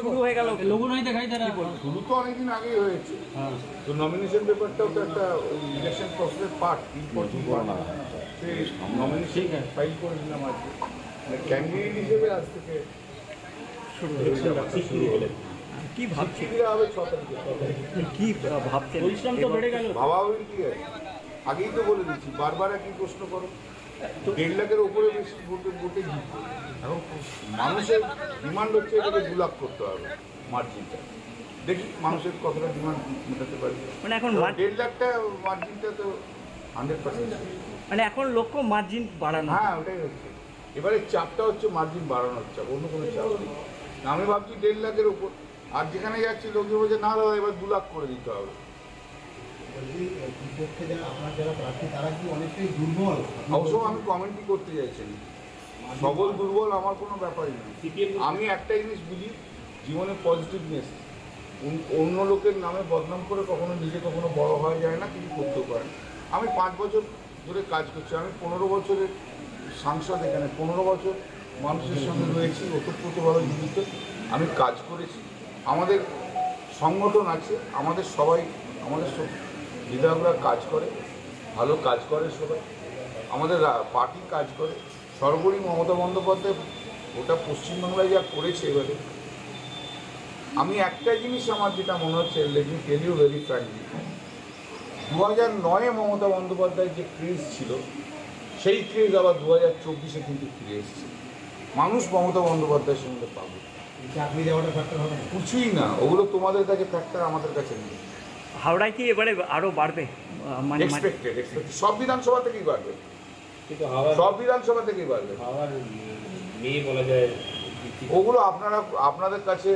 শুরু হয়ে গেল, লোগো নাই দেখাই তারা শুরু তো অনেকদিন আগেই হয়েছে। তো নমিনেশন পেপারটাও তো একটা ইলেকশন প্রসেসের পার্ট, সেই নমিনেশন ফাইল করে দিলাম আজকে, ক্যান্ডিডেট হিসেবে আজ থেকে শুরু হলো। কি ভাবছি, হবে 6 তারিখে। কি ভাবছেন? পরিশ্রম তো বেড়ে গেল, ভাবা হবে কি আছে, আগেই তো বলে দিচ্ছি, বারবার একই প্রশ্ন করো। 1.5 লাখের উপরে বেশি ভোটে জিতবে। এখন মানুষের ডিমান্ড হচ্ছে এটাকে 2 লাখ করতে হবে মার্জিনটা। দেখি মানুষের কতটা ডিমান্ড মেটাতে পারি। মানে এখন 1.5 লাখটা মার্জিনটা তো 100%। মানে এখন লক্ষ্য মার্জিন বাড়ানো। হ্যাঁ, ওটাই হচ্ছে। এবারে চাপটা হচ্ছে মার্জিন বাড়ানোর চাপ, অন্য কোনো চাপ নেই। আমি ভাবছি 1.5 লাখের উপর, আর যেখানে যাচ্ছি লোকজন বলছে না দাদা এবার 2 লাখ করে দিতে হবে। অবশ্য আমি কমেন্টই করতে চাইছি, সকল দুর্বল আমার কোনো ব্যাপারই নেই। আমি একটা জিনিস বুঝি, জীবনে পজিটিভনেস। অন্য লোকের নামে বদনাম করে কখনো নিজে কখনো বড় হওয়া যায় না, কিছু করতেও পারে না। আমি 5 বছর ধরে কাজ করছি, আমি 15 বছরের সাংসদ, এখানে 15 বছর মানুষের সঙ্গে রয়েছি, ওতপ্রোতভাবে জড়িত। আমি কাজ করেছি, আমাদের সংগঠন আছে, আমাদের সবাই, আমাদের সব বিধায়করা কাজ করে, ভালো কাজ করে সবাই, আমাদের পার্টি কাজ করে। সর্বোপরি মমতা বন্দ্যোপাধ্যায় ওটা পশ্চিমবাংলায় যা করেছে এবারে, আমি একটা জিনিস আমার যেটা মনে হচ্ছে, let me tell you very frankly, 2009-এ মমতা বন্দ্যোপাধ্যায়ের যে ক্রেজ ছিল, সেই ক্রেজ আবার 2024-এ কিন্তু ফিরে এসেছে। মানুষ মমতা বন্দ্যোপাধ্যায়ের সঙ্গে পাবে। চাকরি দেওয়াটা ফ্যাক্টর হবে না, কিছুই না, ওগুলো তোমাদের কাছে ফ্যাক্টর, আমাদের কাছে নেই। হাওড়ায় কি এবারে আরো বাড়বে? এক্সপেক্টেড সব বিধানসভা থেকেই বাড়বে, সব বিধানসভা থেকেই বাড়বে। মেয়ে বলা যায়, ওগুলো আপনাদের কাছে,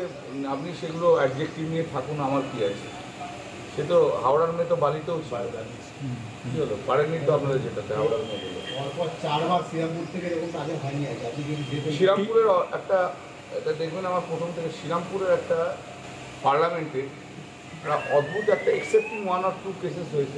আপনি সেগুলো অ্যাডজেক্টিভ নিয়ে থাকুন, আমার কি আছে। সে তো হাওড়ার মেয়ে তো বালিতেও কি হলো, পারেননি তো আপনাদের যেটাতে হাওড়ার মেয়ে হলো। পরপর 4 বার শ্রীরামপুর থেকে এরকম কাজে হয়নি। শ্রীরামপুরের একটা, এটা দেখবেন আমার প্রথম থেকে, শ্রীরামপুরের একটা পার্লামেন্টে একটা অদ্ভুত একটা এক্সেপ্টিং 1 or 2 কেসেস হয়েছে।